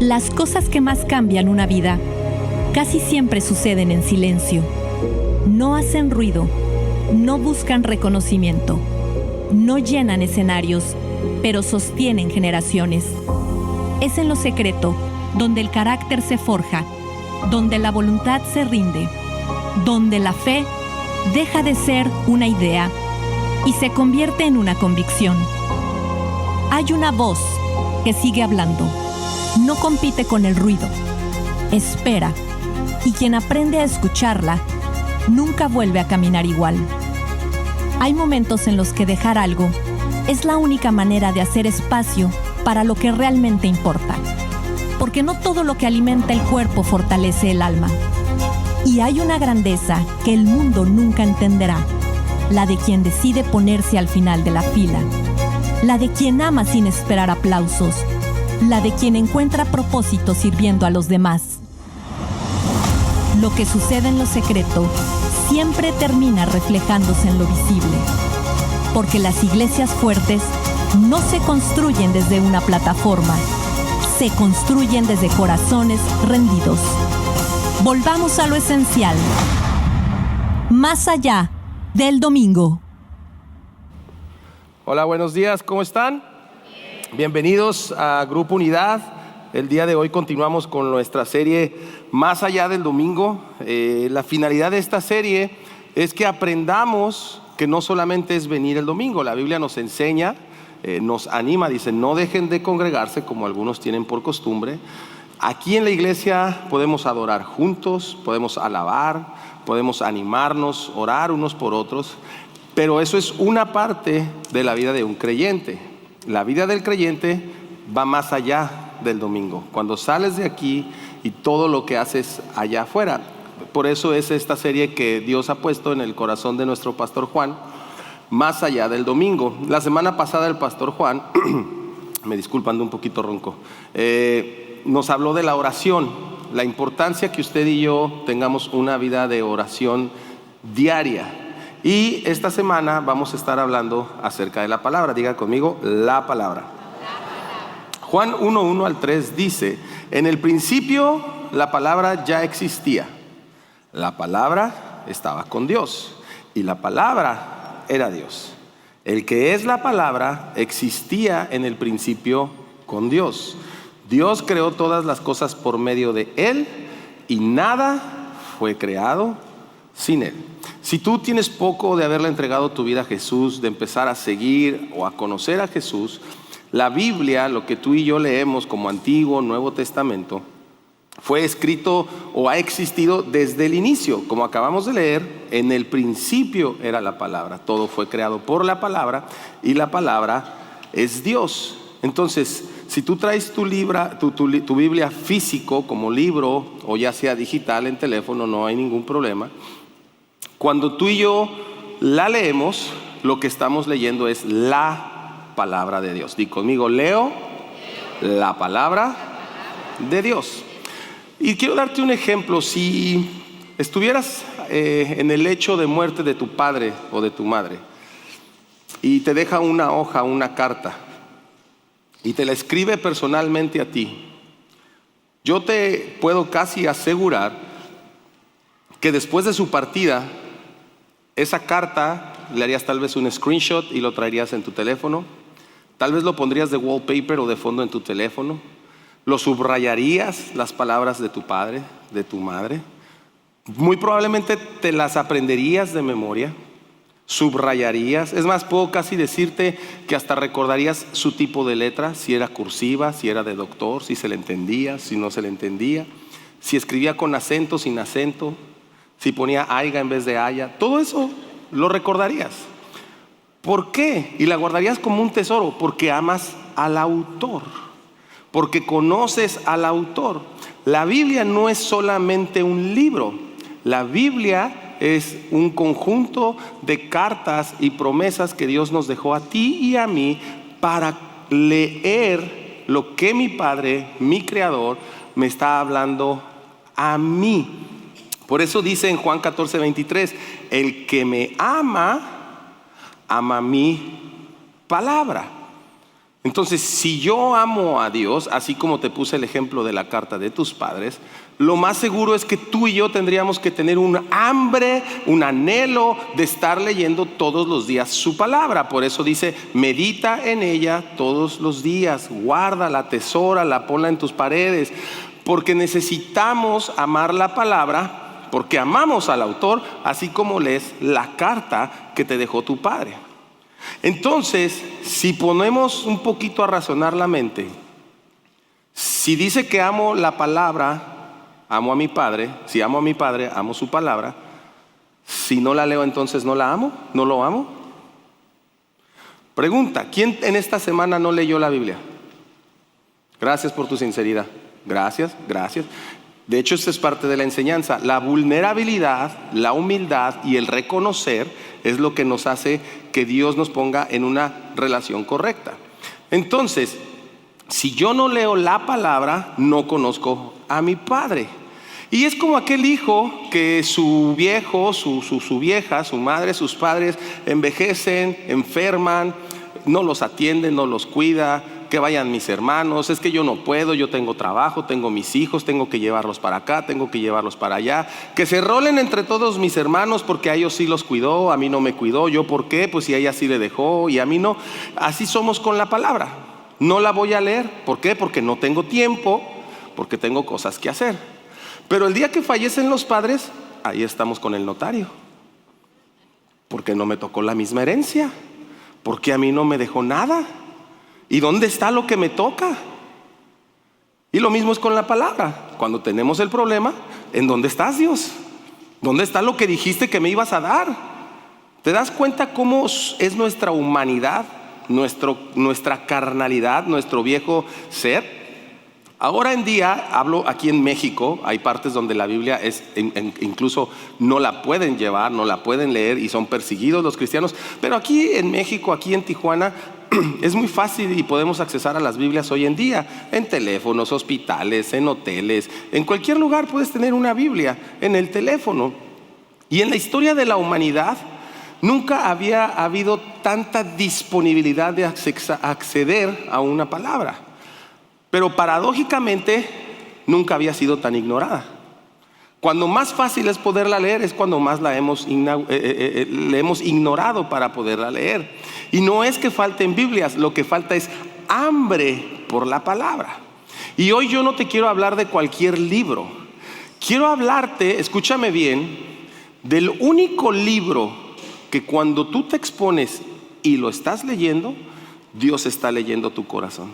Las cosas que más cambian una vida casi siempre suceden en silencio. No hacen ruido, no buscan reconocimiento, no llenan escenarios, pero sostienen generaciones. Es en lo secreto donde el carácter se forja, donde la voluntad se rinde, donde la fe deja de ser una idea y se convierte en una convicción. Hay una voz que sigue hablando, no compite con el ruido, espera, y quien aprende a escucharla nunca vuelve a caminar igual. Hay momentos en los que dejar algo es la única manera de hacer espacio para lo que realmente importa, porque no todo lo que alimenta el cuerpo fortalece el alma. Y hay una grandeza que el mundo nunca entenderá, la de quien decide ponerse al final de la fila, la de quien ama sin esperar aplausos, la de quien encuentra propósito sirviendo a los demás. Lo que sucede en lo secreto siempre termina reflejándose en lo visible, porque las iglesias fuertes no se construyen desde una plataforma, se construyen desde corazones rendidos. Volvamos a lo esencial, más allá del domingo. Hola, buenos días, ¿cómo están? Bienvenidos a Grupo Unidad. El día de hoy continuamos con nuestra serie Más allá del domingo. La finalidad de esta serie es que aprendamos que no solamente es venir el domingo. La Biblia nos enseña, nos anima, dice, no dejen de congregarse como algunos tienen por costumbre. Aquí en la iglesia podemos adorar juntos, podemos alabar, podemos animarnos, orar unos por otros, pero eso es una parte de la vida de un creyente. La vida del creyente va más allá del domingo, cuando sales de aquí y todo lo que haces allá afuera. Por eso es esta serie que Dios ha puesto en el corazón de nuestro pastor Juan, Más allá del domingo. La semana pasada el pastor Juan, me disculpan, ando un poquito ronco, nos habló de la oración, la importancia que usted y yo tengamos una vida de oración diaria. Y esta semana vamos a estar hablando acerca de la palabra. Diga conmigo, la palabra. Juan 1:1 al 3 dice: en el principio la palabra ya existía. La palabra estaba con Dios y la palabra era Dios. El que es la palabra existía en el principio con Dios. Dios creó todas las cosas por medio de Él y nada fue creado sin Él. Si tú tienes poco de haberle entregado tu vida a Jesús, de empezar a seguir o a conocer a Jesús, la Biblia, lo que tú y yo leemos como Antiguo, Nuevo Testamento, fue escrito o ha existido desde el inicio. Como acabamos de leer, en el principio era la palabra. Todo fue creado por la palabra y la palabra es Dios. Entonces, si tú traes tu Biblia físico como libro o ya sea digital en teléfono, no hay ningún problema. Cuando tú y yo la leemos, lo que estamos leyendo es la palabra de Dios. Di conmigo, leo la palabra de Dios. Y quiero darte un ejemplo. Si estuvieras en el lecho de muerte de tu padre o de tu madre y te deja una hoja, una carta, y te la escribe personalmente a ti, yo te puedo casi asegurar que después de su partida, esa carta le harías tal vez un screenshot y lo traerías en tu teléfono. Tal vez lo pondrías de wallpaper o de fondo en tu teléfono. Lo subrayarías, las palabras de tu padre, de tu madre. Muy probablemente te las aprenderías de memoria. Subrayarías. Es más, puedo casi decirte que hasta recordarías su tipo de letra, si era cursiva, si era de doctor, si se le entendía, si no se le entendía, si escribía con acento, sin acento, si ponía aiga en vez de haya. Todo eso lo recordarías. ¿Por qué? Y la guardarías como un tesoro, porque amas al autor, porque conoces al autor. La Biblia no es solamente un libro. La Biblia es un conjunto de cartas y promesas que Dios nos dejó a ti y a mí para leer lo que mi Padre, mi Creador, me está hablando a mí. Por eso dice en Juan 14:23, el que me ama, ama mi palabra. Entonces, si yo amo a Dios, así como te puse el ejemplo de la carta de tus padres, lo más seguro es que tú y yo tendríamos que tener un hambre, un anhelo de estar leyendo todos los días su palabra. Por eso dice, medita en ella todos los días, guárdala, atesórala, ponla en tus paredes, porque necesitamos amar la palabra, porque amamos al autor, así como lees la carta que te dejó tu padre. Entonces, si ponemos un poquito a razonar la mente, si dice que amo la palabra, amo a mi padre. Si amo a mi padre, amo su palabra. Si no la leo, entonces no la amo, no lo amo. Pregunta, ¿quién en esta semana no leyó la Biblia? Gracias por tu sinceridad. Gracias. De hecho, esta es parte de la enseñanza. La vulnerabilidad, la humildad y el reconocer es lo que nos hace que Dios nos ponga en una relación correcta. Entonces, si yo no leo la palabra, no conozco a mi padre. Y es como aquel hijo que su viejo, su vieja, su madre, sus padres envejecen, enferman, no los atienden, no los cuida. Que vayan mis hermanos, es que yo no puedo, yo tengo trabajo, tengo mis hijos, tengo que llevarlos para acá, tengo que llevarlos para allá. Que se rolen entre todos mis hermanos porque a ellos sí los cuidó, a mí no me cuidó. ¿Yo por qué? Pues si a ella sí le dejó y a mí no. Así somos con la palabra. No la voy a leer. ¿Por qué? Porque no tengo tiempo, porque tengo cosas que hacer. Pero el día que fallecen los padres, ahí estamos con el notario. Porque no me tocó la misma herencia, porque a mí no me dejó nada. ¿Y dónde está lo que me toca? Y lo mismo es con la palabra. Cuando tenemos el problema, ¿en dónde estás, Dios? ¿Dónde está lo que dijiste que me ibas a dar? ¿Te das cuenta cómo es nuestra humanidad, nuestra carnalidad, nuestro viejo ser? Ahora en día, hablo aquí en México, hay partes donde la Biblia incluso no la pueden llevar, no la pueden leer y son perseguidos los cristianos. Pero aquí en México, aquí en Tijuana, es muy fácil y podemos accesar a las Biblias hoy en día. En teléfonos, hospitales, en hoteles, en cualquier lugar puedes tener una Biblia en el teléfono. Y en la historia de la humanidad, nunca había habido tanta disponibilidad de acceder a una palabra. Pero paradójicamente nunca había sido tan ignorada. Cuando más fácil es poderla leer es cuando más le hemos ignorado para poderla leer. Y no es que falten Biblias, lo que falta es hambre por la palabra. Y hoy yo no te quiero hablar de cualquier libro. Quiero hablarte, escúchame bien, del único libro que cuando tú te expones y lo estás leyendo, Dios está leyendo tu corazón.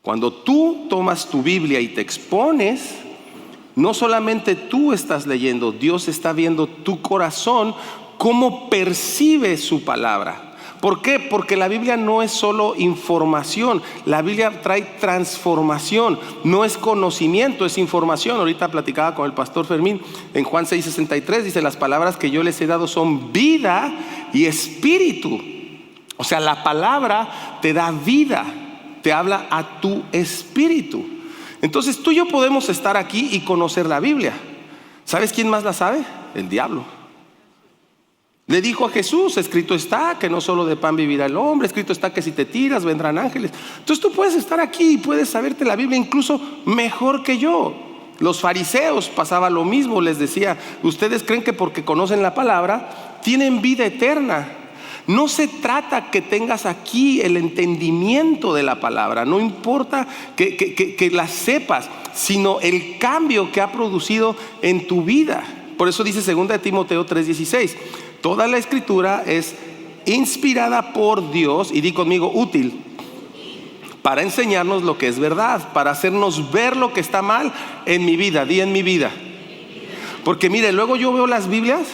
Cuando tú tomas tu Biblia y te expones, no solamente tú estás leyendo, Dios está viendo tu corazón, cómo percibe su palabra. ¿Por qué? Porque la Biblia no es solo información, la Biblia trae transformación, no es conocimiento, es información. Ahorita platicaba con el pastor Fermín en Juan 6:63, dice: las palabras que yo les he dado son vida y espíritu. O sea, la palabra te da vida, te habla a tu espíritu. Entonces tú y yo podemos estar aquí y conocer la Biblia. ¿Sabes quién más la sabe? El diablo. Le dijo a Jesús: escrito está que no solo de pan vivirá el hombre, escrito está que si te tiras vendrán ángeles. Entonces tú puedes estar aquí y puedes saberte la Biblia incluso mejor que yo. Los fariseos pasaba lo mismo, les decía: ustedes creen que porque conocen la palabra tienen vida eterna. No se trata que tengas aquí el entendimiento de la palabra, no importa que la sepas, sino el cambio que ha producido en tu vida. Por eso dice 2 Timoteo 3:16, toda la escritura es inspirada por Dios, y di conmigo, útil, para enseñarnos lo que es verdad, para hacernos ver lo que está mal en mi vida. Di en mi vida. Porque mire, luego yo veo las Biblias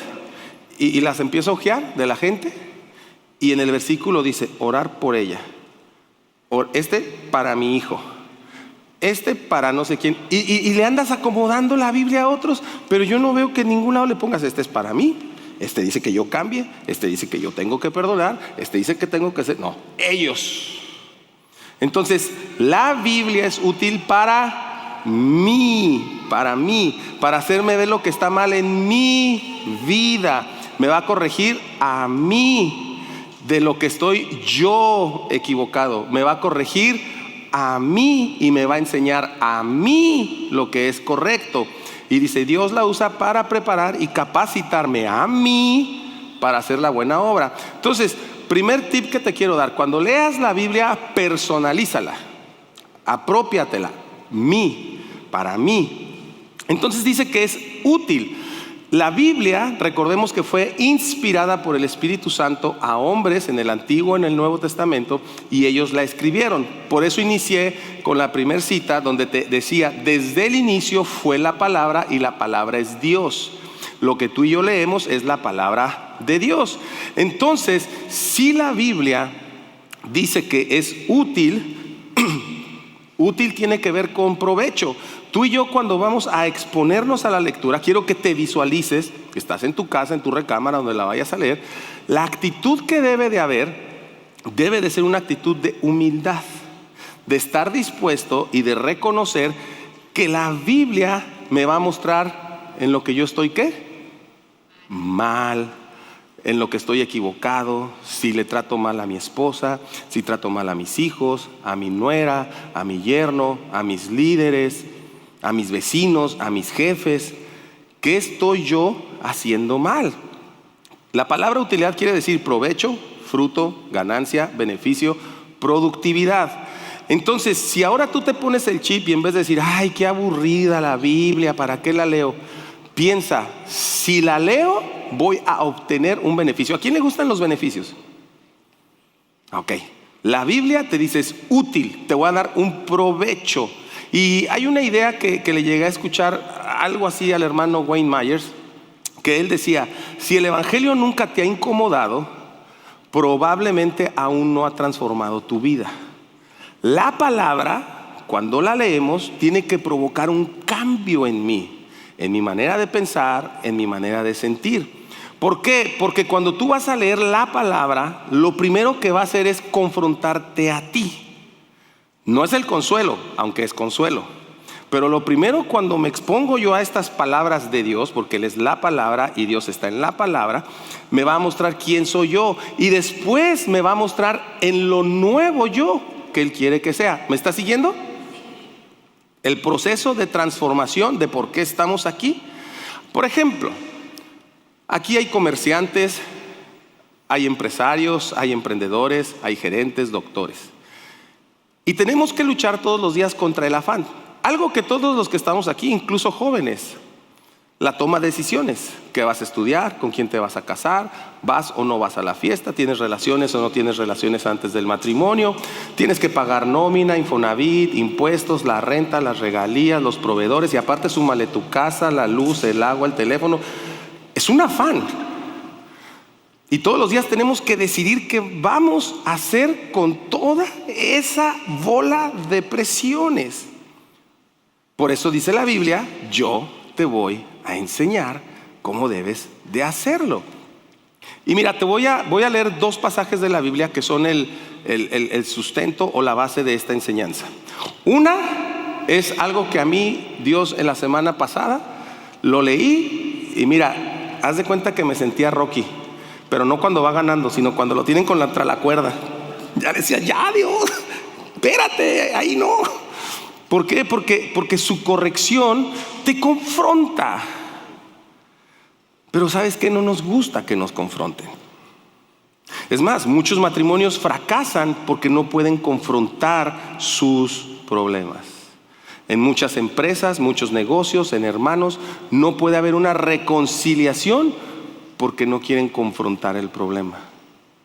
y las empiezo a ojear de la gente. Y en el versículo dice: orar por ella. Este para mi hijo, este para no sé quién. Y le andas acomodando la Biblia a otros, pero yo no veo que en ningún lado le pongas: este es para mí, este dice que yo cambie, este dice que yo tengo que perdonar, este dice que tengo que hacer. No, ellos. Entonces la Biblia es útil para mí, para hacerme ver lo que está mal en mi vida. Me va a corregir a mí. de lo que estoy yo equivocado. Me va a corregir a mí y me va a enseñar a mí lo que es correcto. Y dice, Dios la usa para preparar y capacitarme a mí para hacer la buena obra. Entonces, primer tip que te quiero dar: cuando leas la Biblia, personalízala, apropiatela, para mí. Entonces dice que es útil. La Biblia, recordemos que fue inspirada por el Espíritu Santo a hombres en el Antiguo y en el Nuevo Testamento, y ellos la escribieron. Por eso inicié con la primera cita donde te decía, desde el inicio fue la palabra y la palabra es Dios. Lo que tú y yo leemos es la palabra de Dios. Entonces, si la Biblia dice que es útil, útil tiene que ver con provecho. Tú y yo, cuando vamos a exponernos a la lectura, quiero que te visualices, que estás en tu casa, en tu recámara, donde la vayas a leer. La actitud que debe de haber, debe de ser una actitud de humildad, de estar dispuesto y de reconocer que la Biblia me va a mostrar en lo que yo estoy, ¿qué? Mal, en lo que estoy equivocado, si le trato mal a mi esposa, si trato mal a mis hijos, a mi nuera, a mi yerno, a mis líderes, a mis vecinos, a mis jefes. ¿Qué estoy yo haciendo mal? La palabra utilidad quiere decir provecho, fruto, ganancia, beneficio, productividad. Entonces, si ahora tú te pones el chip y en vez de decir, ay, qué aburrida la Biblia, ¿para qué la leo? Piensa, si la leo, voy a obtener un beneficio. ¿A quién le gustan los beneficios? Ok, la Biblia te dice es útil, te voy a dar un provecho. Y hay una idea que le llegué a escuchar algo así al hermano Wayne Myers, que él decía, si el evangelio nunca te ha incomodado, probablemente aún no ha transformado tu vida. La palabra, cuando la leemos, tiene que provocar un cambio en mí, en mi manera de pensar, en mi manera de sentir. ¿Por qué? Porque cuando tú vas a leer la palabra, lo primero que va a hacer es confrontarte a ti. No es el consuelo, aunque es consuelo. Pero lo primero, cuando me expongo yo a estas palabras de Dios, porque Él es la palabra y Dios está en la palabra, me va a mostrar quién soy yo. Y después me va a mostrar en lo nuevo yo que Él quiere que sea. ¿Me está siguiendo? El proceso de transformación de por qué estamos aquí. Por ejemplo, aquí hay comerciantes, hay empresarios, hay emprendedores, hay gerentes, doctores. Y tenemos que luchar todos los días contra el afán. Algo que todos los que estamos aquí, incluso jóvenes, la toma de decisiones. ¿Qué vas a estudiar? ¿Con quién te vas a casar? ¿Vas o no vas a la fiesta? ¿Tienes relaciones o no tienes relaciones antes del matrimonio? Tienes que pagar nómina, Infonavit, impuestos, la renta, las regalías, los proveedores. Y aparte súmale tu casa, la luz, el agua, el teléfono. Es un afán. Y todos los días tenemos que decidir qué vamos a hacer con toda esa bola de presiones. Por eso dice la Biblia, yo te voy a enseñar cómo debes de hacerlo. Y mira, te voy a leer dos pasajes de la Biblia que son el sustento o la base de esta enseñanza. Una es algo que a mí Dios en la semana pasada lo leí y mira, haz de cuenta que me sentía Rocky. Pero no cuando va ganando, sino cuando lo tienen contra la cuerda. Ya decía, ya Dios, espérate, ahí no. ¿Por qué? Porque su corrección te confronta. Pero ¿sabes qué? No nos gusta que nos confronten. Es más, muchos matrimonios fracasan porque no pueden confrontar sus problemas. En muchas empresas, muchos negocios, en hermanos, no puede haber una reconciliación porque no quieren confrontar el problema,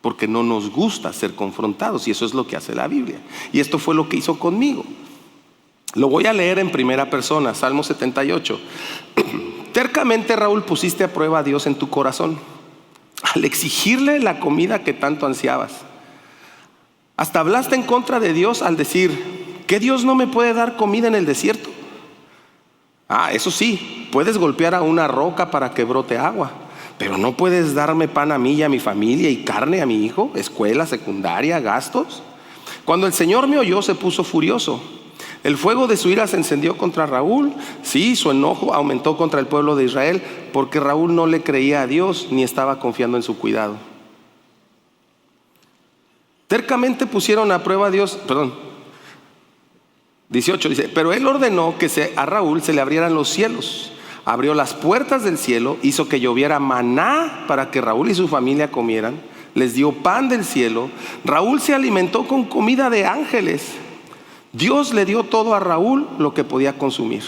porque no nos gusta ser confrontados, y eso es lo que hace la Biblia. Y esto fue lo que hizo conmigo. Lo voy a leer en primera persona, Salmo 78. Tercamente, Raúl, pusiste a prueba a Dios en tu corazón, al exigirle la comida que tanto ansiabas. Hasta hablaste en contra de Dios al decir, ¿qué Dios no me puede dar comida en el desierto? Eso sí, puedes golpear a una roca para que brote agua, pero no puedes darme pan a mí y a mi familia y carne a mi hijo, escuela, secundaria, gastos. Cuando el Señor me oyó, se puso furioso. El fuego de su ira se encendió contra Raúl. Sí, su enojo aumentó contra el pueblo de Israel, porque Raúl no le creía a Dios ni estaba confiando en su cuidado. Tercamente pusieron a prueba a Dios, 18 dice, pero él ordenó que a Raúl se le abrieran los cielos. Abrió las puertas del cielo, hizo que lloviera maná para que Raúl y su familia comieran. Les dio pan del cielo. Raúl se alimentó con comida de ángeles. Dios le dio todo a Raúl lo que podía consumir.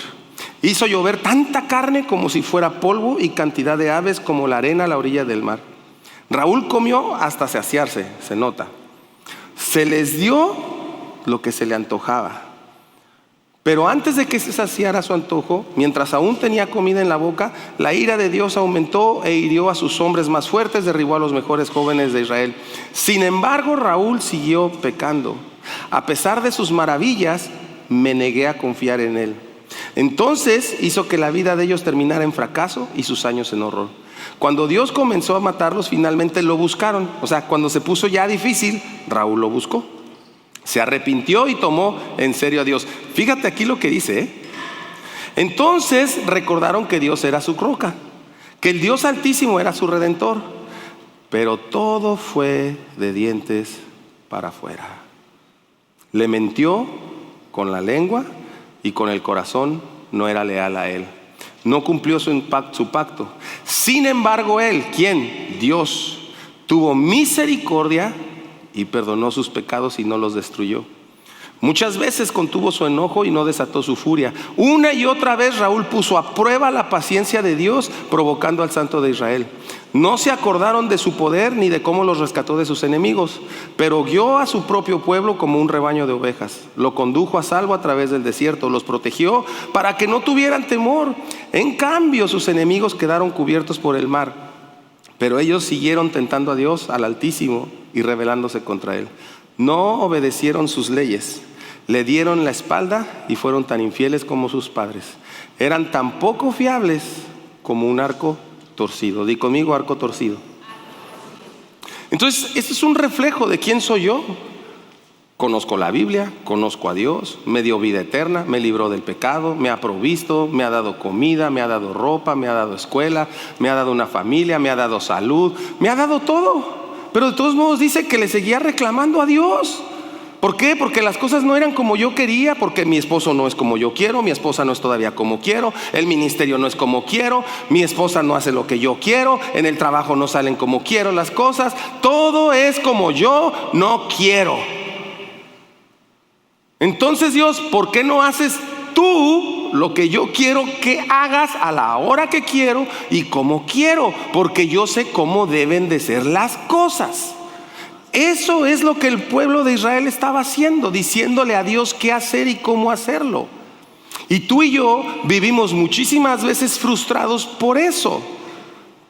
Hizo llover tanta carne como si fuera polvo y cantidad de aves como la arena a la orilla del mar. Raúl comió hasta saciarse, se nota. Se les dio lo que se le antojaba. Pero antes de que se saciara su antojo, mientras aún tenía comida en la boca, la ira de Dios aumentó e hirió a sus hombres más fuertes, derribó a los mejores jóvenes de Israel. Sin embargo, Raúl siguió pecando. A pesar de sus maravillas, me negué a confiar en él. Entonces hizo que la vida de ellos terminara en fracaso y sus años en horror. Cuando Dios comenzó a matarlos, finalmente lo buscaron. O sea, cuando se puso ya difícil, Raúl lo buscó. Se arrepintió y tomó en serio a Dios. Fíjate aquí lo que dice, Entonces recordaron que Dios era su roca, que el Dios Altísimo era su redentor. Pero todo fue de dientes para afuera. Le mintió con la lengua y con el corazón no era leal a él. No cumplió su pacto. Sin embargo, él, ¿quién? Dios, tuvo misericordia y perdonó sus pecados y no los destruyó. Muchas veces contuvo su enojo y no desató su furia. Una y otra vez Raúl puso a prueba la paciencia de Dios, provocando al Santo de Israel. No se acordaron de su poder ni de cómo los rescató de sus enemigos, pero guió a su propio pueblo como un rebaño de ovejas. Lo condujo a salvo a través del desierto, los protegió para que no tuvieran temor. En cambio, sus enemigos quedaron cubiertos por el mar. Pero ellos siguieron tentando a Dios, al Altísimo, y rebelándose contra él. No obedecieron sus leyes, le dieron la espalda y fueron tan infieles como sus padres. Eran tan poco fiables como un arco torcido. Di conmigo, arco torcido. Entonces, esto es un reflejo de quién soy yo. Conozco la Biblia, conozco a Dios, me dio vida eterna, me libró del pecado, me ha provisto, me ha dado comida, me ha dado ropa, me ha dado escuela, me ha dado una familia, me ha dado salud, me ha dado todo. Pero de todos modos dice que le seguía reclamando a Dios. ¿Por qué? Porque las cosas no eran como yo quería, porque mi esposo no es como yo quiero, mi esposa no es todavía como quiero, el ministerio no es como quiero, mi esposa no hace lo que yo quiero, en el trabajo no salen como quiero las cosas, todo es como yo no quiero. Entonces, Dios, ¿por qué no haces tú lo que yo quiero que hagas a la hora que quiero y como quiero? Porque yo sé cómo deben de ser las cosas. Eso es lo que el pueblo de Israel estaba haciendo, diciéndole a Dios qué hacer y cómo hacerlo. Y tú y yo vivimos muchísimas veces frustrados por eso,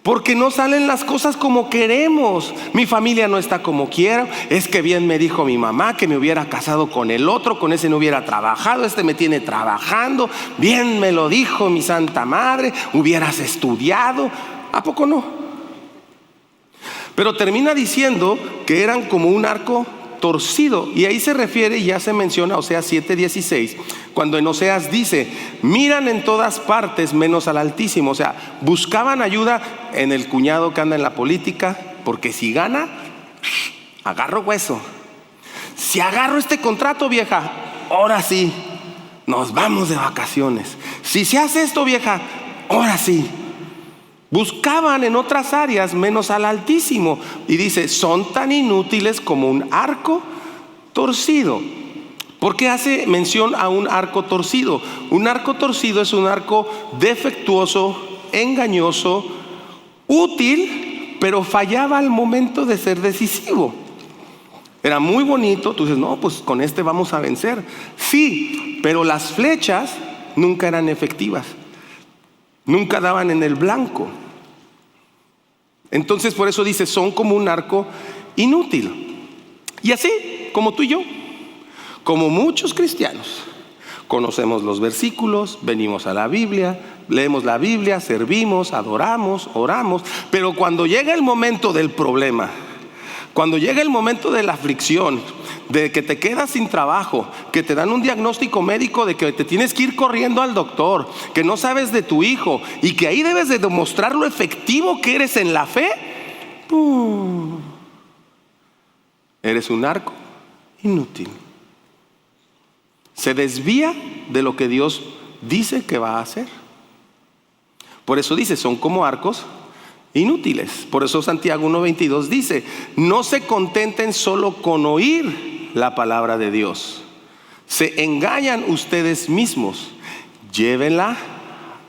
porque no salen las cosas como queremos. Mi familia no está como quiero. Es que bien me dijo mi mamá que me hubiera casado con el otro, con ese no hubiera trabajado, este me tiene trabajando. Bien me lo dijo mi santa madre, hubieras estudiado. ¿A poco no? Pero termina diciendo que eran como un arco torcido, y ahí se refiere y ya se menciona Oseas 7:16, cuando en Oseas dice: miran en todas partes menos al Altísimo. O sea, buscaban ayuda en el cuñado que anda en la política, porque si gana, agarro hueso. Si agarro este contrato, vieja, ahora sí, nos vamos de vacaciones. Si se hace esto, vieja, ahora sí. Buscaban en otras áreas menos al Altísimo. Y dice, son tan inútiles como un arco torcido. ¿Por qué hace mención a un arco torcido? Un arco torcido es un arco defectuoso, engañoso, útil, pero fallaba al momento de ser decisivo. Era muy bonito, tú dices, no, pues con este vamos a vencer. Sí, pero las flechas nunca eran efectivas. Nunca daban en el blanco. Entonces por eso dice, son como un arco inútil. Y así como tú y yo, como muchos cristianos, conocemos los versículos, venimos a la Biblia, leemos la Biblia, servimos, adoramos, oramos, pero cuando llega el momento del problema, cuando llega el momento de la aflicción, de que te quedas sin trabajo, que te dan un diagnóstico médico de que te tienes que ir corriendo al doctor, que no sabes de tu hijo y que ahí debes de demostrar lo efectivo que eres en la fe, Eres un arco inútil. Se desvía de lo que Dios dice que va a hacer. Por eso dice, son como arcos inútiles. Por eso Santiago 1:22 dice, no se contenten solo con oír la palabra de Dios. Se engañan ustedes mismos. Llévenla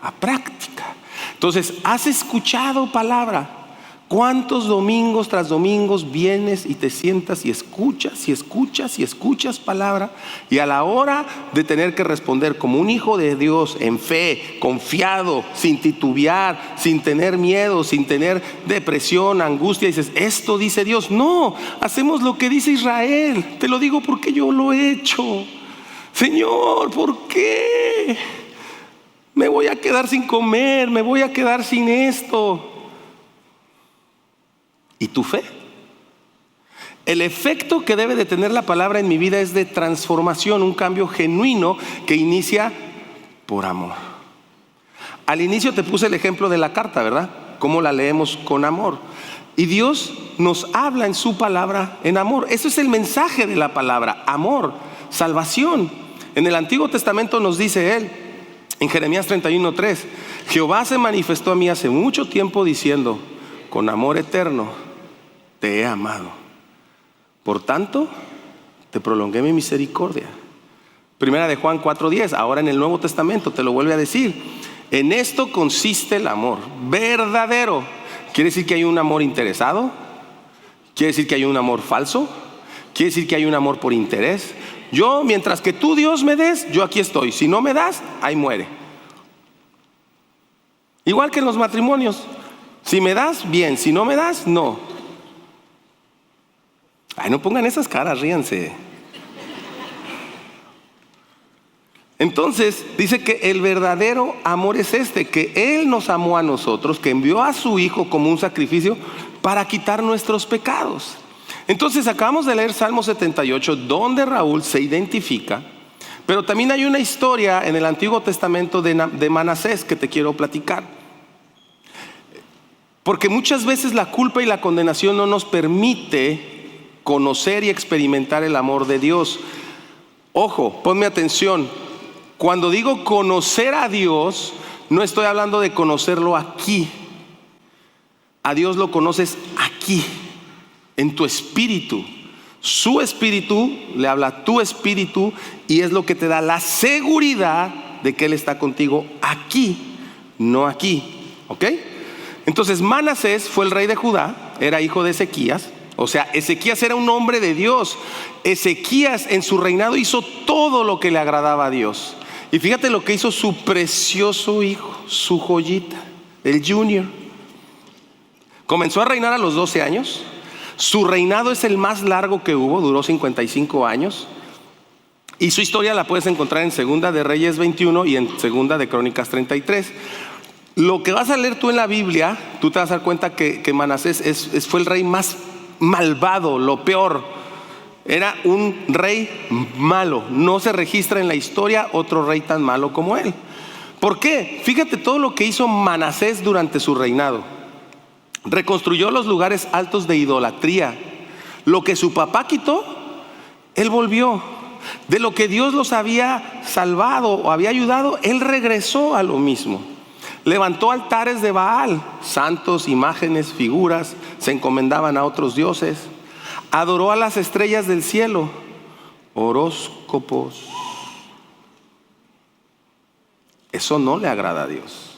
a práctica. Entonces, ¿has escuchado palabra? ¿Cuántos domingos tras domingos vienes y te sientas y escuchas y escuchas y escuchas palabra? Y a la hora de tener que responder como un hijo de Dios en fe, confiado, sin titubear, sin tener miedo, sin tener depresión, angustia, dices, esto dice Dios. No, hacemos lo que dice Israel. Te lo digo porque yo lo he hecho. Señor, ¿por qué? Me voy a quedar sin comer, me voy a quedar sin esto. ¿Y tu fe? El efecto que debe de tener la palabra en mi vida es de transformación, un cambio genuino que inicia por amor. Al inicio te puse el ejemplo de la carta, ¿verdad? Cómo la leemos con amor. Y Dios nos habla en su palabra en amor. Eso es el mensaje de la palabra, amor, salvación. En el Antiguo Testamento nos dice Él, en Jeremías 31:3, Jehová se manifestó a mí hace mucho tiempo diciendo, con amor eterno te he amado. Por tanto, te prolongué mi misericordia. Primera de Juan 4:10, ahora en el Nuevo Testamento te lo vuelve a decir. En esto consiste el amor verdadero. ¿Quiere decir que hay un amor interesado? ¿Quiere decir que hay un amor falso? ¿Quiere decir que hay un amor por interés? Yo, mientras que tú, Dios, me des, yo aquí estoy. Si no me das, ahí muere. Igual que en los matrimonios. Si me das, bien. Si no me das, no. Ay, no pongan esas caras, ríanse. Entonces, dice que el verdadero amor es este, que Él nos amó a nosotros, que envió a su Hijo como un sacrificio para quitar nuestros pecados. Entonces, acabamos de leer Salmo 78, donde Raúl se identifica, pero también hay una historia en el Antiguo Testamento de Manasés que te quiero platicar. Porque muchas veces la culpa y la condenación no nos permite conocer y experimentar el amor de Dios. Ojo, ponme atención. Cuando digo conocer a Dios, no estoy hablando de conocerlo aquí. A Dios lo conoces aquí, en tu espíritu. Su espíritu le habla a tu espíritu y es lo que te da la seguridad de que Él está contigo aquí, no aquí. ¿Ok? Entonces Manasés fue el rey de Judá, era hijo de Ezequías. O sea, Ezequías era un hombre de Dios. Ezequías en su reinado hizo todo lo que le agradaba a Dios. Y fíjate lo que hizo su precioso hijo, su joyita, el Junior. Comenzó a reinar a los 12 años. Su reinado es el más largo que hubo, duró 55 años. Y su historia la puedes encontrar en Segunda de Reyes 21 y en Segunda de Crónicas 33. Lo que vas a leer tú en la Biblia, tú te vas a dar cuenta que Manasés fue el rey más malvado, lo peor. Era un rey malo. No se registra en la historia otro rey tan malo como él. ¿Por qué? Fíjate todo lo que hizo Manasés durante su reinado. Reconstruyó los lugares altos de idolatría. Lo que su papá quitó, él volvió. De lo que Dios los había salvado o había ayudado, él regresó a lo mismo. Levantó altares de Baal, santos, imágenes, figuras, se encomendaban a otros dioses. Adoró a las estrellas del cielo, horóscopos. Eso no le agrada a Dios.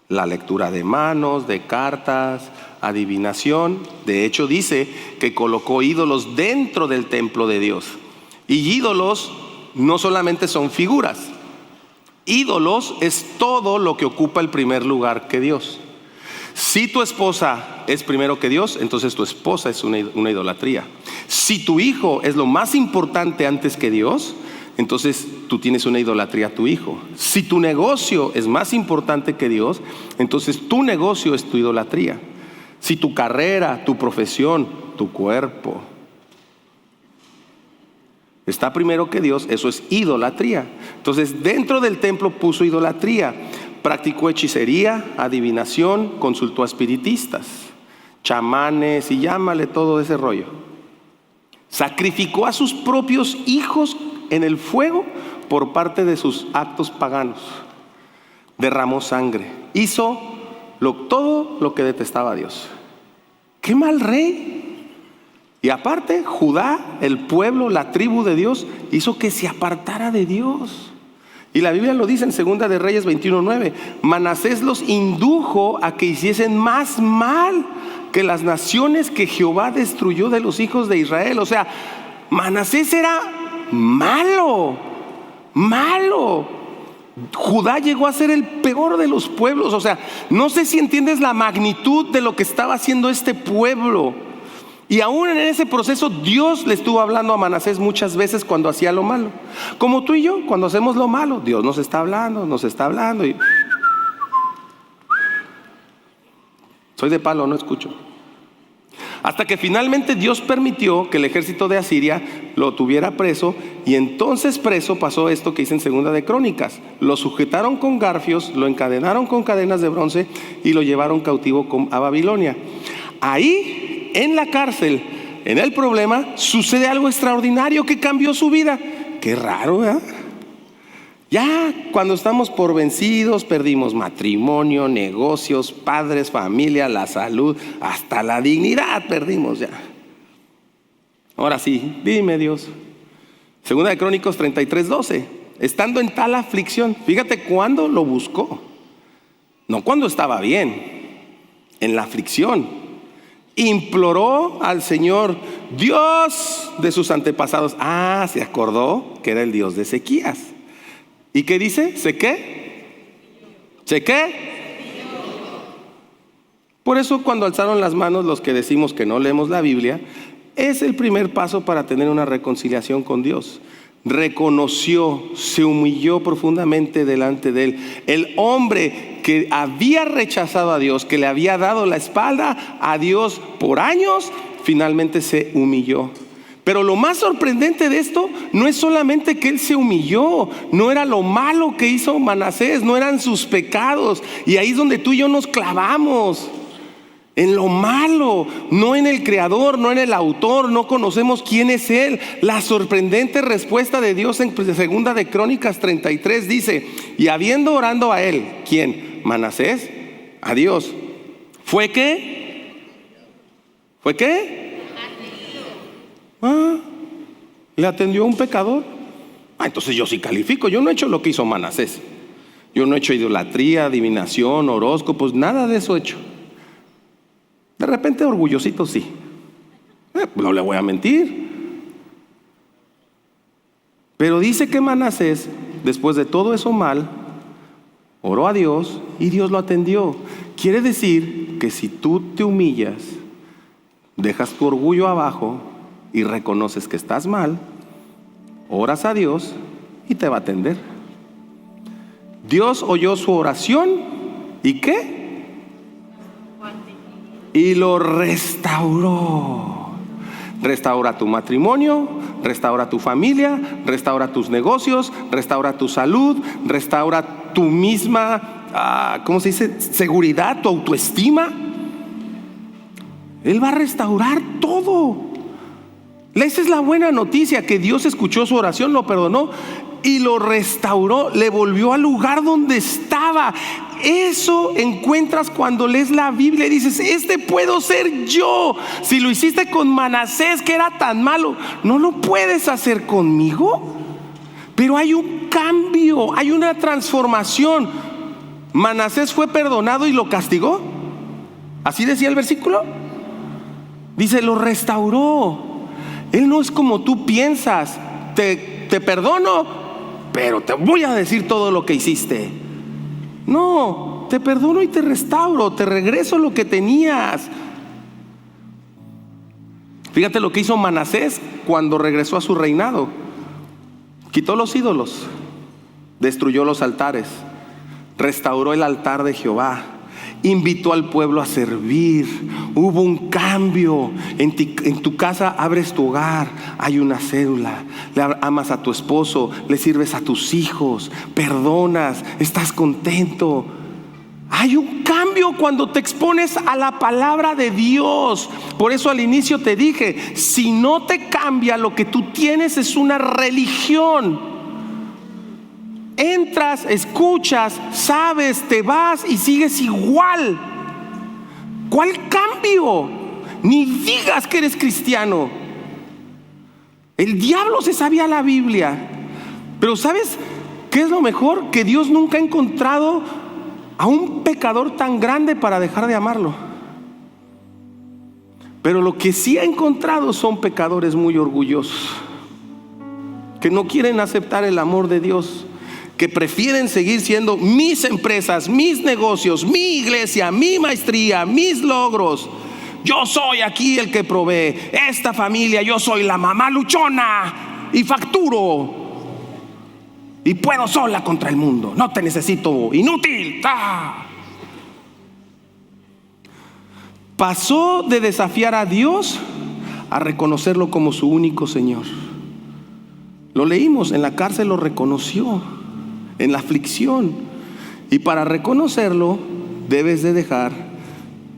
La lectura de manos, de cartas, adivinación. De hecho dice que colocó ídolos dentro del templo de Dios. Y ídolos no solamente son figuras. Ídolos es todo lo que ocupa el primer lugar que Dios. Si tu esposa es primero que Dios, entonces tu esposa es una idolatría. Si tu hijo es lo más importante antes que Dios, entonces tú tienes una idolatría a tu hijo. Si tu negocio es más importante que Dios, entonces tu negocio es tu idolatría. Si tu carrera, tu profesión, tu cuerpo está primero que Dios, eso es idolatría. Entonces dentro del templo puso idolatría. Practicó hechicería, adivinación, consultó a espiritistas, chamanes y llámale todo ese rollo. Sacrificó a sus propios hijos en el fuego por parte de sus actos paganos. Derramó sangre. Hizo todo lo que detestaba a Dios. ¡Qué mal rey! Y aparte, Judá, el pueblo, la tribu de Dios, hizo que se apartara de Dios. Y la Biblia lo dice en 2 de Reyes 21:9. Manasés los indujo a que hiciesen más mal que las naciones que Jehová destruyó de los hijos de Israel. O sea, Manasés era malo. Judá llegó a ser el peor de los pueblos. O sea, no sé si entiendes la magnitud de lo que estaba haciendo este pueblo. Y aún en ese proceso Dios le estuvo hablando a Manasés muchas veces cuando hacía lo malo. Como tú y yo, cuando hacemos lo malo, Dios nos está hablando y... Soy de palo, no escucho. Hasta que finalmente Dios permitió que el ejército de Asiria lo tuviera preso. Y entonces preso pasó esto que dice en 2 de Crónicas. Lo sujetaron con garfios, lo encadenaron con cadenas de bronce y lo llevaron cautivo a Babilonia. Ahí, en la cárcel, en el problema, sucede algo extraordinario que cambió su vida. Qué raro, ¿verdad? Ya cuando estamos por vencidos, perdimos matrimonio, negocios, padres, familia, la salud, hasta la dignidad perdimos ya. Ahora sí, dime Dios. 2 de Crónicas 33:12. Estando en tal aflicción, fíjate cuándo lo buscó. No cuando estaba bien, en la aflicción. Imploró al Señor, Dios de sus antepasados. Se acordó que era el Dios de Ezequías. ¿Y qué dice? ¿Se qué? Por eso cuando alzaron las manos los que decimos que no leemos la Biblia, es el primer paso para tener una reconciliación con Dios. Reconoció, se humilló profundamente delante de Él. El hombre que había rechazado a Dios, que le había dado la espalda a Dios por años, finalmente se humilló. Pero lo más sorprendente de esto no es solamente que él se humilló, no era lo malo que hizo Manasés, no eran sus pecados. Y ahí es donde tú y yo nos clavamos, en lo malo, no en el creador, no en el autor, no conocemos quién es él. La sorprendente respuesta de Dios en 2 de Crónicas 33 dice: y habiendo orando a él, ¿quién? Manasés, a Dios. ¿Fue qué? Le atendió a un pecador. Entonces yo sí califico. Yo no he hecho lo que hizo Manasés. Yo no he hecho idolatría, adivinación, horóscopos, nada de eso he hecho. De repente orgullosito sí. No le voy a mentir. Pero dice que Manasés, después de todo eso mal, oró a Dios y Dios lo atendió. Quiere decir que si tú te humillas, dejas tu orgullo abajo y reconoces que estás mal, oras a Dios y te va a atender. Dios oyó su oración y ¿qué? Y lo restauró. Restaura tu matrimonio, restaura tu familia, restaura tus negocios, restaura tu salud, restaura tu misma, ¿cómo se dice? Seguridad, tu autoestima. Él va a restaurar todo. Esa es la buena noticia, que Dios escuchó su oración, lo perdonó y lo restauró, le volvió al lugar donde estaba. Eso encuentras cuando lees la Biblia y dices: este puedo ser yo. Si lo hiciste con Manasés, que era tan malo, ¿no lo puedes hacer conmigo? Pero hay un cambio, hay una transformación. Manasés fue perdonado y lo castigó. Así decía el versículo. Dice, lo restauró. Él no es como tú piensas. Te perdono, pero te voy a decir todo lo que hiciste. No, te perdono y te restauro, te regreso lo que tenías. Fíjate lo que hizo Manasés cuando regresó a su reinado. Quitó los ídolos, destruyó los altares, restauró el altar de Jehová, invitó al pueblo a servir. Hubo un cambio. En tu casa abres tu hogar, hay una cédula, le amas a tu esposo, le sirves a tus hijos, perdonas, estás contento. Hay un cambio. cambio cuando te expones a la palabra de Dios. Por eso al inicio te dije, si no te cambia, lo que tú tienes es una religión. Entras, escuchas, sabes, te vas y sigues igual. ¿Cuál cambio? Ni digas que eres cristiano. El diablo se sabía la Biblia. Pero ¿sabes qué es lo mejor? Que Dios nunca ha encontrado a un pecador tan grande para dejar de amarlo. Pero lo que sí ha encontrado son pecadores muy orgullosos, que no quieren aceptar el amor de Dios, que prefieren seguir siendo mis empresas, mis negocios, mi iglesia, mi maestría, mis logros. Yo soy aquí el que provee. Esta familia, yo soy la mamá luchona y facturo y puedo sola contra el mundo. No te necesito, inútil. Pasó de desafiar a Dios a reconocerlo como su único Señor. Lo leímos, en la cárcel lo reconoció, en la aflicción. Y para reconocerlo debes de dejar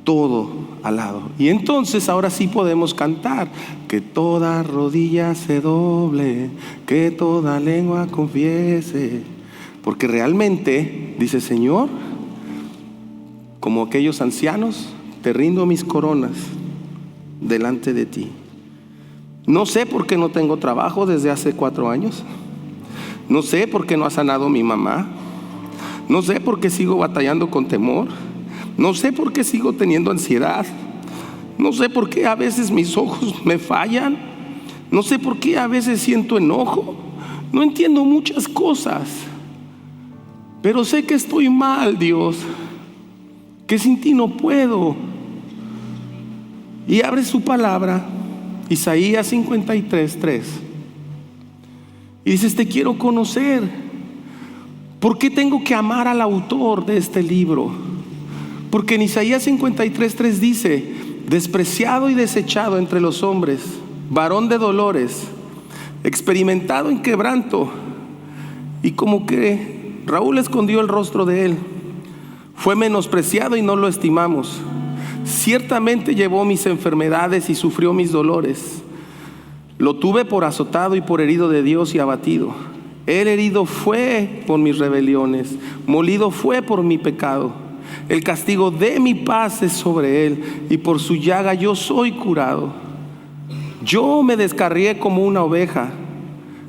todo al lado. Y entonces ahora sí podemos cantar: que toda rodilla se doble, que toda lengua confiese. Porque realmente, dice: Señor, como aquellos ancianos, te rindo mis coronas delante de ti. No sé por qué no tengo trabajo desde hace 4 años. No sé por qué no ha sanado mi mamá. No sé por qué sigo batallando con temor. No sé por qué sigo teniendo ansiedad. No sé por qué a veces mis ojos me fallan. No sé por qué a veces siento enojo. No entiendo muchas cosas. Pero sé que estoy mal, Dios, que sin ti no puedo. Y abre su palabra, Isaías 53:3. Y dices: te quiero conocer. ¿Por qué tengo que amar al autor de este libro? Porque en Isaías 53:3 dice: despreciado y desechado entre los hombres, varón de dolores, experimentado en quebranto. Y como que Raúl escondió el rostro de él. Fue menospreciado y no lo estimamos. Ciertamente llevó mis enfermedades y sufrió mis dolores. Lo tuve por azotado y por herido de Dios y abatido. Él herido fue por mis rebeliones, molido fue por mi pecado. El castigo de mi paz es sobre él, y por su llaga yo soy curado. Yo me descarrié como una oveja,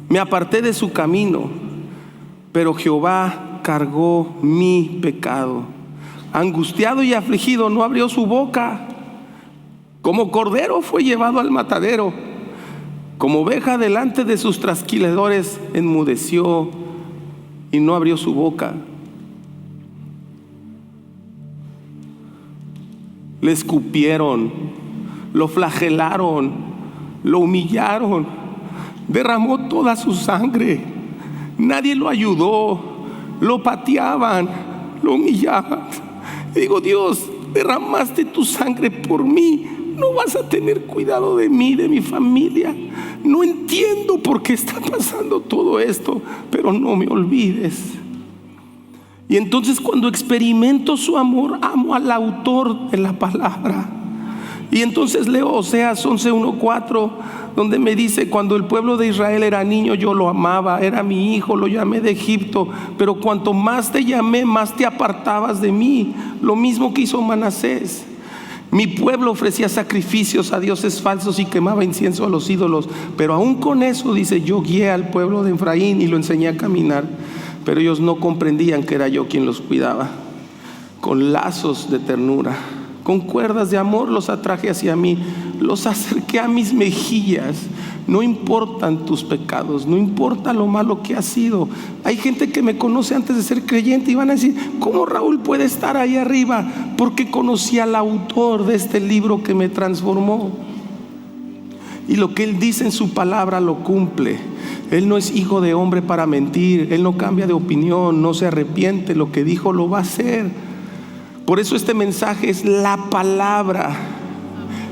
me aparté de su camino, pero Jehová cargó mi pecado. Angustiado y afligido no abrió su boca. Como cordero fue llevado al matadero, como oveja delante de sus trasquiladores enmudeció y no abrió su boca. Le escupieron, lo flagelaron, lo humillaron, derramó toda su sangre. Nadie lo ayudó, lo pateaban, lo humillaban. Digo: Dios, derramaste tu sangre por mí, ¿no vas a tener cuidado de mí, de mi familia? No entiendo por qué está pasando todo esto, pero no me olvides. Y entonces, cuando experimento su amor, amo al autor de la palabra. Y entonces leo Oseas 11:1-4, donde me dice: cuando el pueblo de Israel era niño, yo lo amaba, era mi hijo, lo llamé de Egipto, pero cuanto más te llamé, más te apartabas de mí. Lo mismo que hizo Manasés. Mi pueblo ofrecía sacrificios a dioses falsos y quemaba incienso a los ídolos, pero aún con eso, dice, yo guié al pueblo de Efraín y lo enseñé a caminar, pero ellos no comprendían que era yo quien los cuidaba. Con lazos de ternura, con cuerdas de amor los atraje hacia mí, los acerqué a mis mejillas. No importan tus pecados, no importa lo malo que has sido. Hay gente que me conoce antes de ser creyente y van a decir: ¿cómo Raúl puede estar ahí arriba? Porque conocí al autor de este libro que me transformó. Y lo que él dice en su palabra lo cumple. Él no es hijo de hombre para mentir. Él no cambia de opinión, no se arrepiente. Lo que dijo lo va a hacer. Por eso este mensaje es la palabra.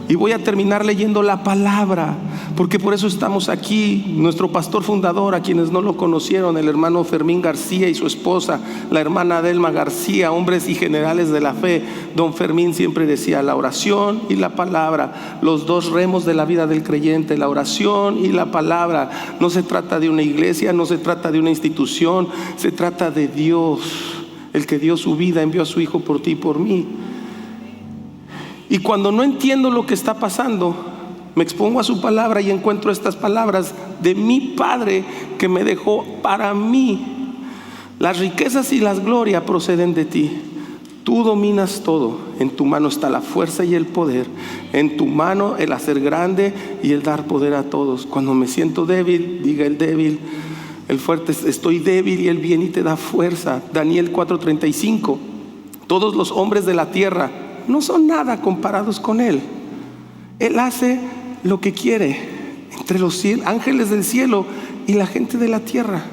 Y voy a terminar leyendo la palabra, porque por eso estamos aquí. Nuestro pastor fundador, a quienes no lo conocieron, el hermano Fermín García y su esposa, la hermana Adelma García, hombres y generales de la fe. Don Fermín siempre decía: la oración y la palabra, los dos remos de la vida del creyente, la oración y la palabra. No se trata de una iglesia, no se trata de una institución, se trata de Dios, el que dio su vida, envió a su Hijo por ti y por mí. Y cuando no entiendo lo que está pasando, me expongo a su palabra y encuentro estas palabras de mi Padre que me dejó para mí. Las riquezas y las glorias proceden de ti. Tú dominas todo. En tu mano está la fuerza y el poder. En tu mano el hacer grande y el dar poder a todos. Cuando me siento débil, diga el débil, el fuerte: estoy débil y Él viene y te da fuerza. Daniel 4:35. Todos los hombres de la tierra no son nada comparados con Él. Él hace lo que quiere entre los ángeles del cielo y la gente de la tierra.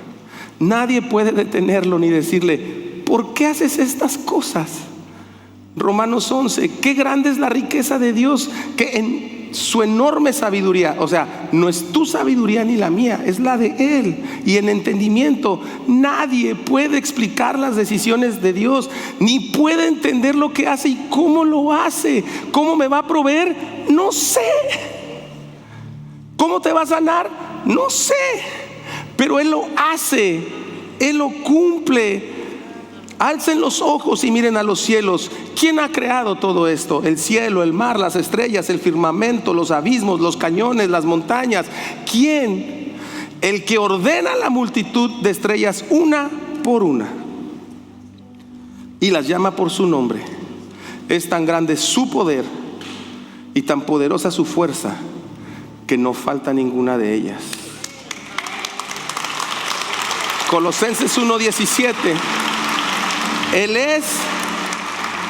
Nadie puede detenerlo ni decirle: ¿por qué haces estas cosas? Romanos 11. Qué grande es la riqueza de Dios, que en su enorme sabiduría, o sea, no es tu sabiduría ni la mía, es la de Él, y en entendimiento nadie puede explicar las decisiones de Dios, ni puede entender lo que hace y cómo lo hace. ¿Cómo me va a proveer? No sé. ¿Cómo te va a sanar? No sé. Pero Él lo hace, Él lo cumple. Alcen los ojos y miren a los cielos. ¿Quién ha creado todo esto? El cielo, el mar, las estrellas, el firmamento, los abismos, los cañones, las montañas. ¿Quién? El que ordena la multitud de estrellas una por una y las llama por su nombre. Es tan grande su poder y tan poderosa su fuerza que no falta ninguna de ellas. Colosenses 1:17. Él es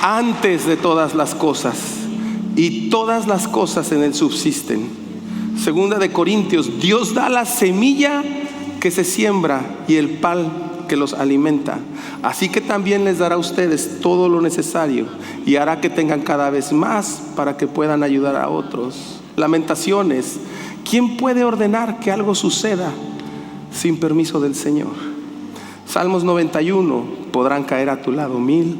antes de todas las cosas y todas las cosas en Él subsisten. Segunda de Corintios. Dios da la semilla que se siembra y el pan que los alimenta. Así que también les dará a ustedes todo lo necesario y hará que tengan cada vez más para que puedan ayudar a otros. Lamentaciones. ¿Quién puede ordenar que algo suceda sin permiso del Señor? Salmos 91. Podrán caer a tu lado 1000,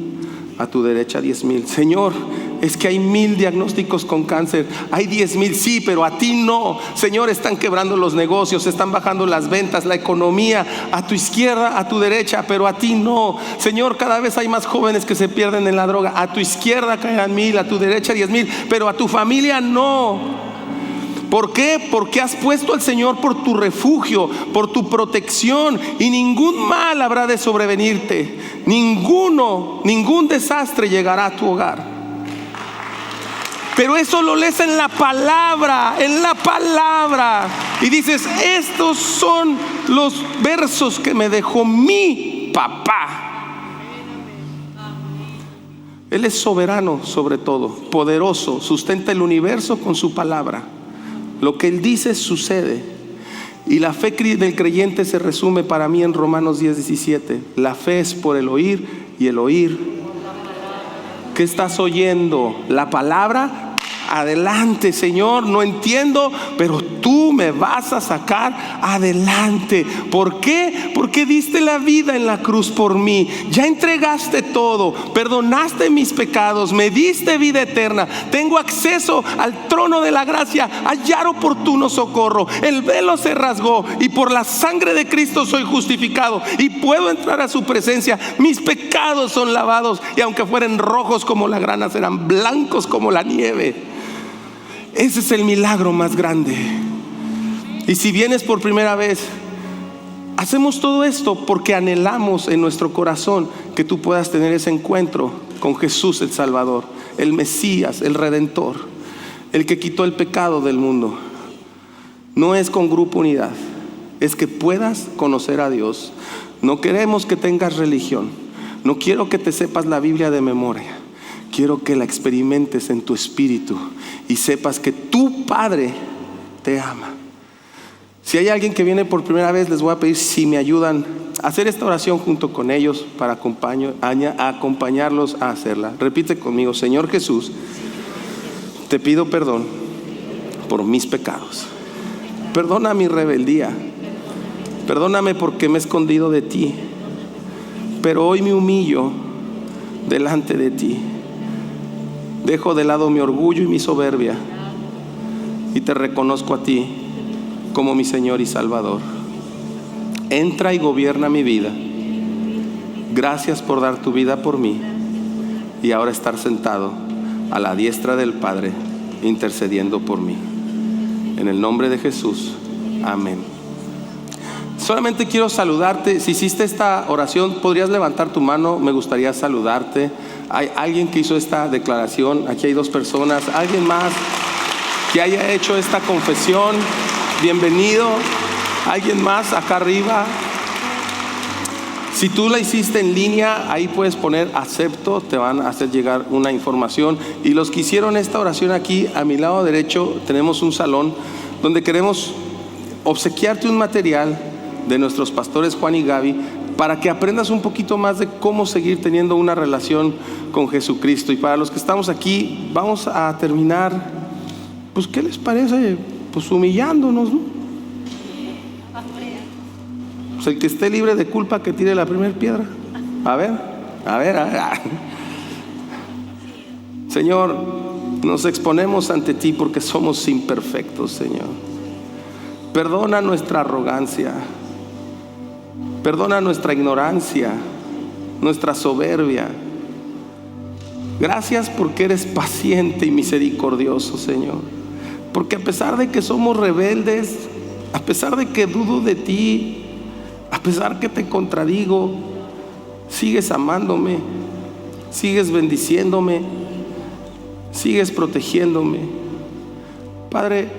a tu derecha 10,000. Señor, es que hay 1000 diagnósticos con cáncer, hay 10,000, sí, pero a ti no. Señor, están quebrando los negocios, están bajando las ventas, la economía, a tu izquierda, a tu derecha, pero a ti no. Señor, cada vez hay más jóvenes que se pierden en la droga. A tu izquierda caerán 1000, a tu derecha 10,000, pero a tu familia no. ¿Por qué? Porque has puesto al Señor por tu refugio, por tu protección, y ningún mal habrá de sobrevenirte. Ningún desastre llegará a tu hogar. Pero eso lo lees en la palabra, y dices: estos son los versos que me dejó mi papá. Él es soberano sobre todo, poderoso, sustenta el universo con su palabra. Lo que Él dice sucede. Y la fe del creyente se resume para mí en Romanos 10:17. La fe es por el oír y el oír. ¿Qué estás oyendo? ¿La palabra? Adelante, Señor, no entiendo, pero tú me vas a sacar adelante. ¿Por qué? Porque diste la vida en la cruz por mí. Ya entregaste todo, perdonaste mis pecados, me diste vida eterna. Tengo acceso al trono de la gracia, hallar oportuno socorro. El velo se rasgó y por la sangre de Cristo soy justificado y puedo entrar a su presencia. Mis pecados son lavados y aunque fueren rojos como la grana, serán blancos como la nieve. Ese es el milagro más grande. Y si vienes por primera vez, hacemos todo esto porque anhelamos en nuestro corazón que tú puedas tener ese encuentro con Jesús el Salvador, el Mesías, el Redentor, el que quitó el pecado del mundo. No es con Grupo Unidad, es que puedas conocer a Dios. No queremos que tengas religión, no quiero que te sepas la Biblia de memoria. Quiero que la experimentes en tu espíritu y sepas que tu Padre te ama. Si hay alguien que viene por primera vez, les voy a pedir si me ayudan a hacer esta oración junto con ellos para acompañarlos a hacerla. Repite conmigo: Señor Jesús, te pido perdón por mis pecados. Perdona mi rebeldía. Perdóname porque me he escondido de ti. Pero hoy me humillo delante de ti. Dejo de lado mi orgullo y mi soberbia y te reconozco a ti como mi Señor y Salvador. Entra y gobierna mi vida. Gracias por dar tu vida por mí y ahora estar sentado a la diestra del Padre intercediendo por mí. En el nombre de Jesús, amén. Solamente quiero saludarte. Si hiciste esta oración, podrías levantar tu mano. Me gustaría saludarte. Hay alguien que hizo esta declaración. Aquí hay 2 personas. Alguien más que haya hecho esta confesión. Bienvenido. Alguien más acá arriba. Si tú la hiciste en línea, ahí puedes poner acepto. Te van a hacer llegar una información. Y los que hicieron esta oración aquí, a mi lado derecho tenemos un salón donde queremos obsequiarte un material de nuestros pastores Juan y Gaby, para que aprendas un poquito más de cómo seguir teniendo una relación con Jesucristo. Y para los que estamos aquí, vamos a terminar, pues ¿qué les parece? Pues humillándonos, ¿no? Pues el que esté libre de culpa que tire la primera piedra. A ver. Señor, nos exponemos ante ti porque somos imperfectos, Señor. Perdona nuestra arrogancia. Perdona nuestra ignorancia, nuestra soberbia. Gracias porque eres paciente y misericordioso, Señor. Porque a pesar de que somos rebeldes, a pesar de que dudo de ti, a pesar que te contradigo, sigues amándome, sigues bendiciéndome, sigues protegiéndome. Padre,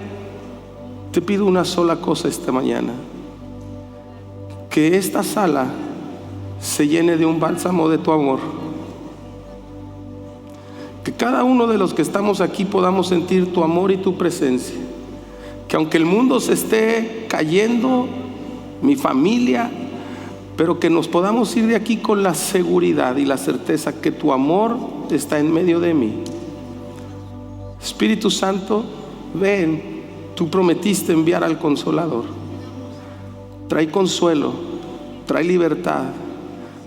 te pido una sola cosa esta mañana: que esta sala se llene de un bálsamo de tu amor. Que cada uno de los que estamos aquí podamos sentir tu amor y tu presencia. Que aunque el mundo se esté cayendo, mi familia, pero que nos podamos ir de aquí con la seguridad y la certeza que tu amor está en medio de mí. Espíritu Santo, ven. Tú prometiste enviar al Consolador. Trae consuelo, trae libertad,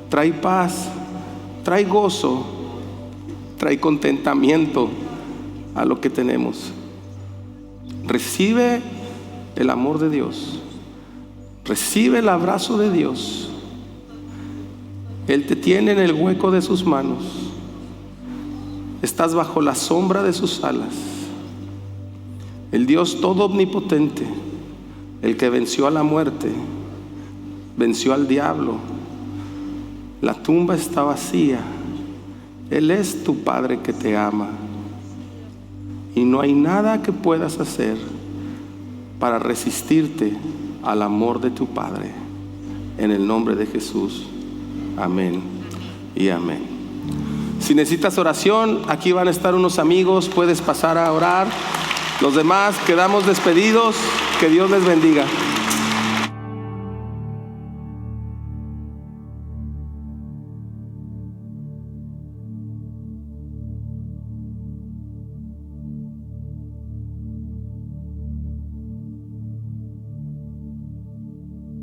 trae paz, trae gozo, trae contentamiento a lo que tenemos. Recibe el amor de Dios, recibe el abrazo de Dios. Él te tiene en el hueco de sus manos. Estás bajo la sombra de sus alas. El Dios todo omnipotente, el que venció a la muerte, venció al diablo. La tumba está vacía. Él es tu Padre que te ama. Y no hay nada que puedas hacer para resistirte al amor de tu Padre. En el nombre de Jesús. Amén y amén. Si necesitas oración, aquí van a estar unos amigos. Puedes pasar a orar. Los demás quedamos despedidos. Que Dios les bendiga.